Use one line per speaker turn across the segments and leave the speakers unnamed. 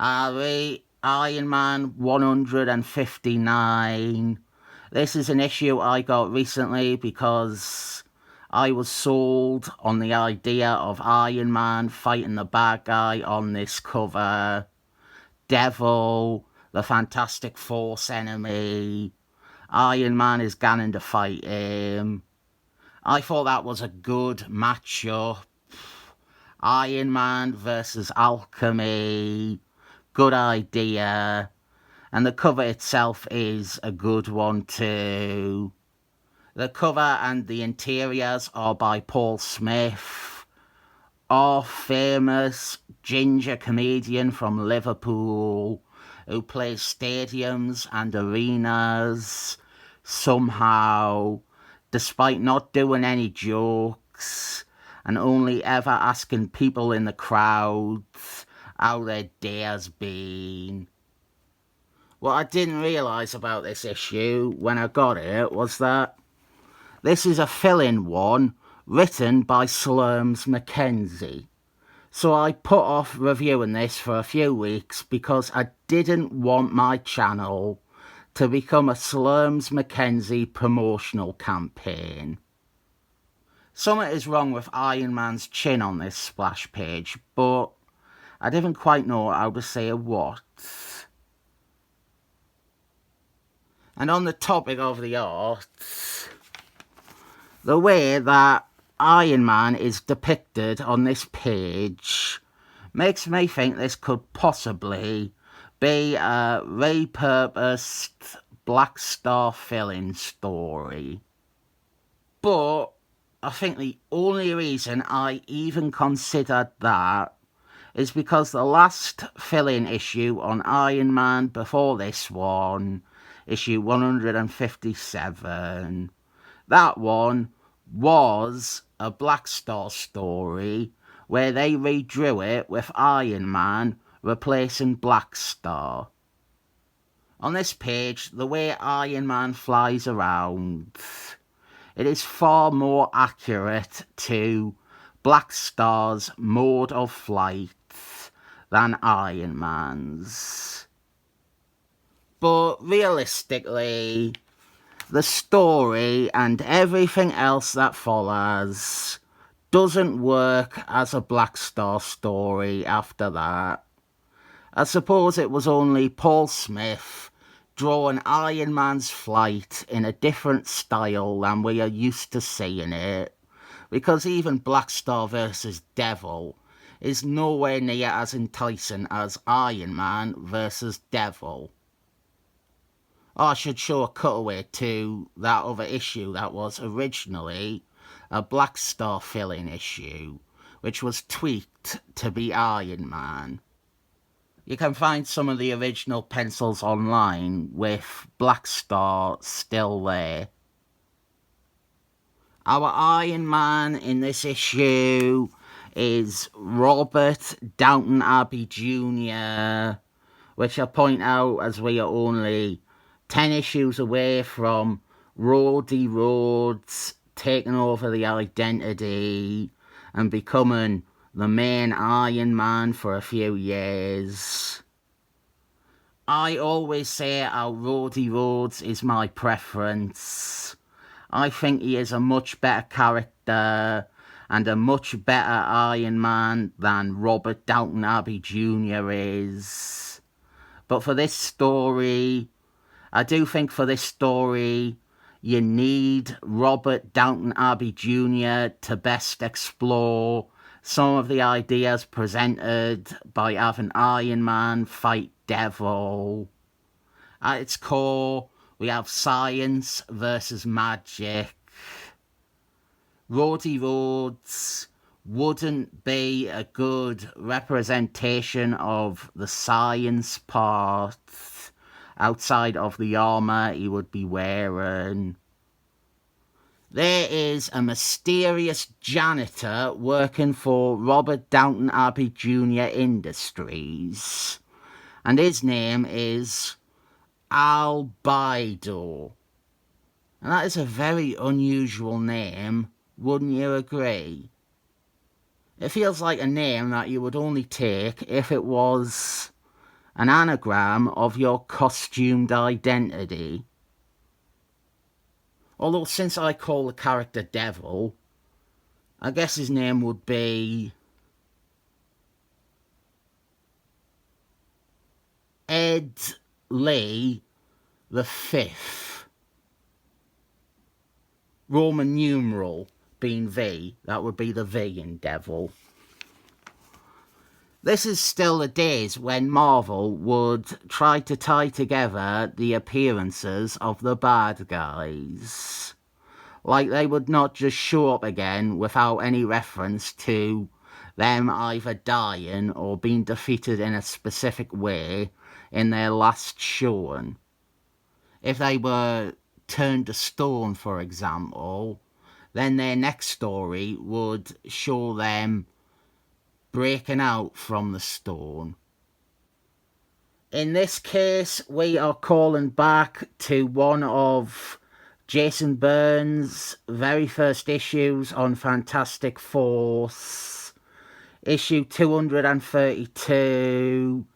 Iron Man 159. This is an issue I got recently because I was sold on the idea of Iron Man fighting the bad guy on this cover. Devil, the Fantastic Force enemy. Iron Man is going to fight him. I thought that was a good matchup. Iron Man versus Alchemy. Good idea. And the cover itself is a good one too. The cover and the interiors are by Paul Smith, our famous ginger comedian from Liverpool who plays stadiums and arenas somehow, despite not doing any jokes and only ever asking people in the crowds how their day's been. What I didn't realise about this issue when I got it was that this is a fill-in one written by Slurms McKenzie. So I put off reviewing this for a few weeks because I didn't want my channel to become a Slurms McKenzie promotional campaign. Something is wrong with Iron Man's chin on this splash page, but I didn't quite know how to say what. And on the topic of the art, the way that Iron Man is depicted on this page makes me think this could possibly be a repurposed Black Star fill-in story. But I think the only reason I even considered that is because the last fill-in issue on Iron Man before this one, issue 157, that one was a Black Star story where they redrew it with Iron Man replacing Black Star. On this page, the way Iron Man flies around, it is far more accurate to Black Star's mode of flight than Iron Man's. But realistically, the story and everything else that follows doesn't work as a Black Star story after that. I suppose it was only Paul Smith drawing Iron Man's flight in a different style than we are used to seeing it, because even Black Star vs. Devil is nowhere near as enticing as Iron Man vs. Devil. I should show a cutaway to that other issue that was originally a Black Star fill-in issue, which was tweaked to be Iron Man. You can find some of the original pencils online with Black Star still there. Our Iron Man in this issue is Robert Downton Abbey Jr., which I point out as we are only 10 issues away from Rhodey Rhodes taking over the identity and becoming the main Iron Man for a few years. I always say how Rhodey Rhodes is my preference. I think he is a much better character and a much better Iron Man than Robert Downton Abbey Jr. is. But for this story, I do think for this story, you need Robert Downton Abbey Jr. to best explore some of the ideas presented by having Iron Man fight Devil. At its core, we have science versus magic. Rhodey Rhodes wouldn't be a good representation of the science part outside of the armour he would be wearing. There is a mysterious janitor working for Robert Downton Abbey Jr. Industries, and his name is Albedo. And that is a very unusual name, wouldn't you agree? It feels like a name that you would only take if it was an anagram of your costumed identity. Although since I call the character Devil, I guess his name would be Ed Lee the Fifth. Roman numeral being V, that would be the V in Devil. This is still the days when Marvel would try to tie together the appearances of the bad guys. Like they would not just show up again without any reference to them either dying or being defeated in a specific way in their last showing. If they were turned to stone, for example, then their next story would show them breaking out from the stone. In this case, we are calling back to one of Jason Byrne's very first issues on Fantastic Force, issue 232,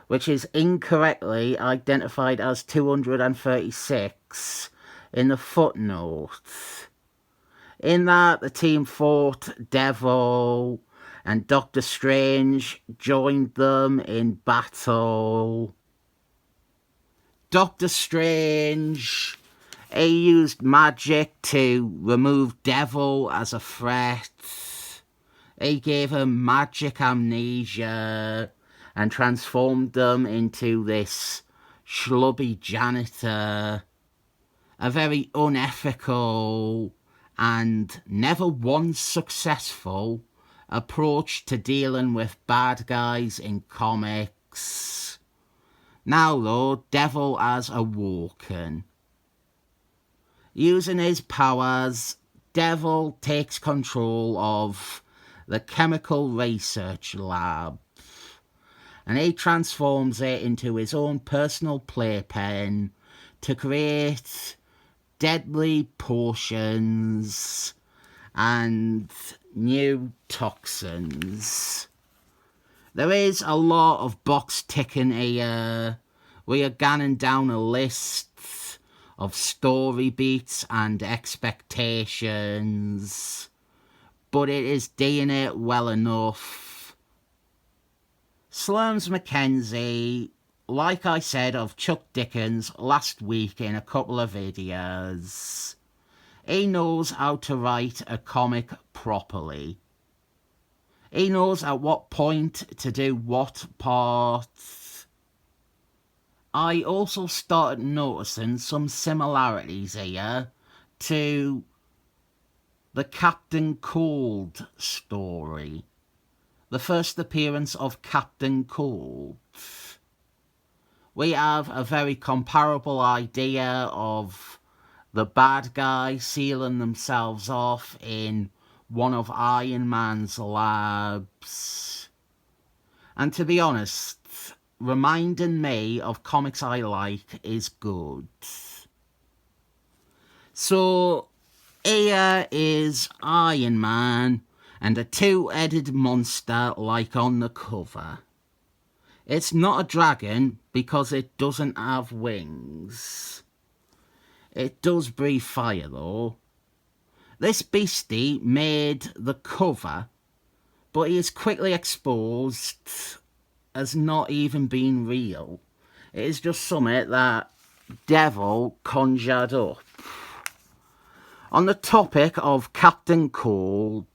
which is incorrectly identified as 236 in the footnote. In that, the team fought Devil, and Doctor Strange joined them in battle. Doctor Strange, he used magic to remove Devil as a threat. He gave him magic amnesia and transformed them into this schlubby janitor. A very unethical and never once successful approach to dealing with bad guys in comics. Now though, Devil has awoken. Using his powers, Devil takes control of the chemical research lab, and he transforms it into his own personal playpen to create deadly potions and new toxins. There is a lot of box ticking here. We are gunning down a list of story beats and expectations, but it is doing it well enough. Slurms McKenzie, like I said of Chuck Dickens last week in a couple of videos, he knows how to write a comic properly. He knows at what point to do what part. I also started noticing some similarities here to the Captain Cold story. The first appearance of Captain Cold. We have a very comparable idea of the bad guys sealing themselves off in one of Iron Man's labs. And to be honest, reminding me of comics I like is good. So, here is Iron Man and a two-headed monster like on the cover. It's not a dragon because it doesn't have wings. It does breathe fire though. This beastie made the cover, but he is quickly exposed as not even being real. It is just something that Devil conjured up. On the topic of Captain Cold,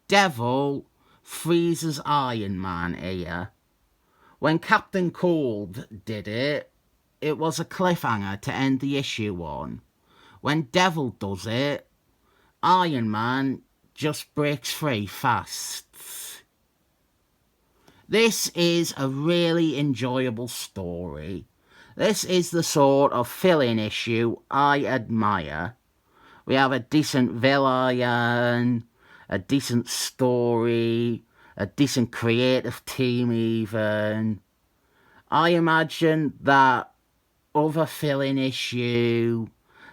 Devil freezes Iron Man here. When Captain Cold did it, it was a cliffhanger to end the issue on. When Devil does it, Iron Man just breaks free fast. This is a really enjoyable story. This is the sort of fill-in issue I admire. We have a decent villain, a decent story, a decent creative team even. I imagine that other fill-in issue,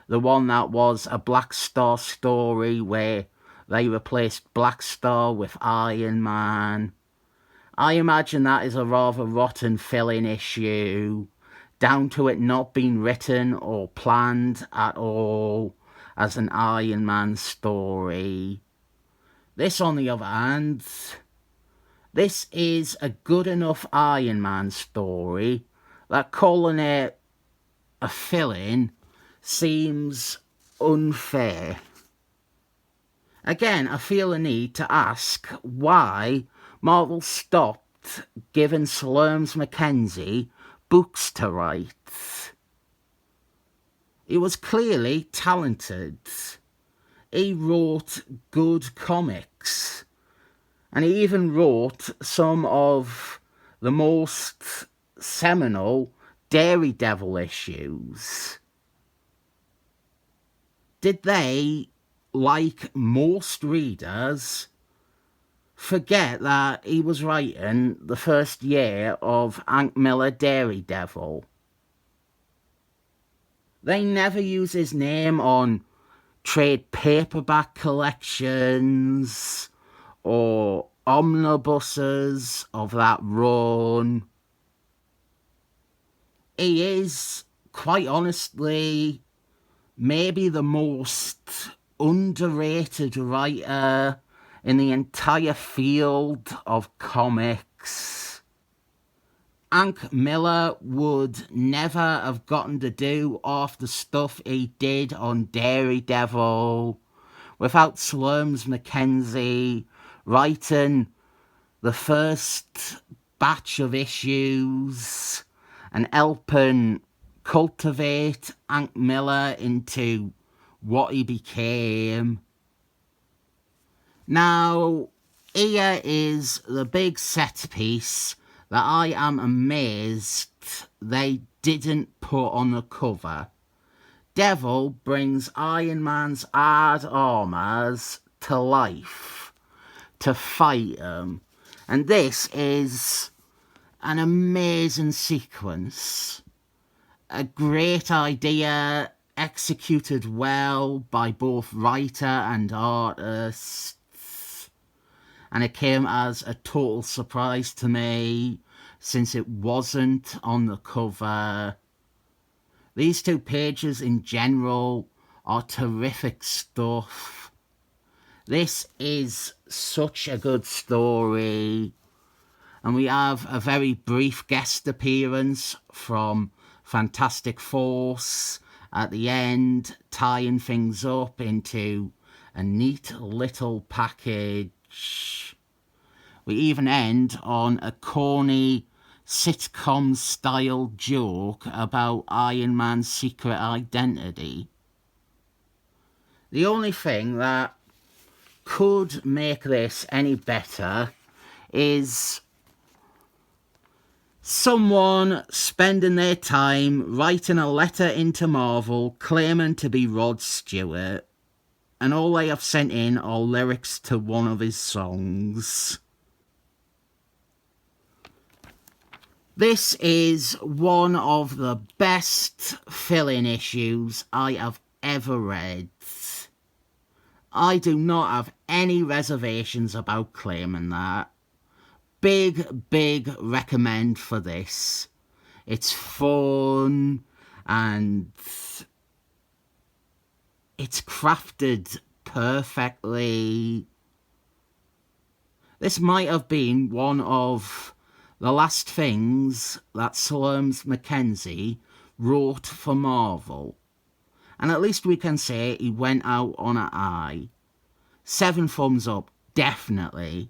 the one that was a Black Star story where they replaced Black Star with Iron Man, I imagine that is a rather rotten fill-in issue, down to it not being written or planned at all as an Iron Man story. This, on the other hand, this is a good enough Iron Man story that calling it a fill-in seems unfair. Again, I feel a need to ask why Marvel stopped giving Slurms McKenzie books to write. He was clearly talented. He wrote good comics. And he even wrote some of the most seminal Daredevil issues. Did they, like most readers, forget that he was writing the first year of Hank Miller Daredevil? They never use his name on trade paperback collections or omnibuses of that run. He is, quite honestly, maybe the most underrated writer in the entire field of comics. Hank Miller would never have gotten to do half the stuff he did on Daredevil without Slurms McKenzie writing the first batch of issues and helping cultivate Hank Miller into what he became. Now, here is the big set piece that I am amazed they didn't put on the cover. Devil brings Iron Man's hard armours to life to fight him. And this is an amazing sequence. A great idea, executed well by both writer and artist. And it came as a total surprise to me, since it wasn't on the cover. These 2 pages in general are terrific stuff. This is such a good story. And we have a very brief guest appearance from Fantastic Force at the end, tying things up into a neat little package. We even end on a corny sitcom-style joke about Iron Man's secret identity. The only thing that could make this any better is someone spending their time writing a letter into Marvel claiming to be Rod Stewart, and all they have sent in are lyrics to one of his songs. This is one of the best fill-in issues I have ever read. I do not have any reservations about claiming that. Big recommend for this. It's fun and it's crafted perfectly. This might have been one of the last things that Slurms McKenzie wrote for Marvel. And at least we can say he went out on a high. 7 thumbs up, definitely.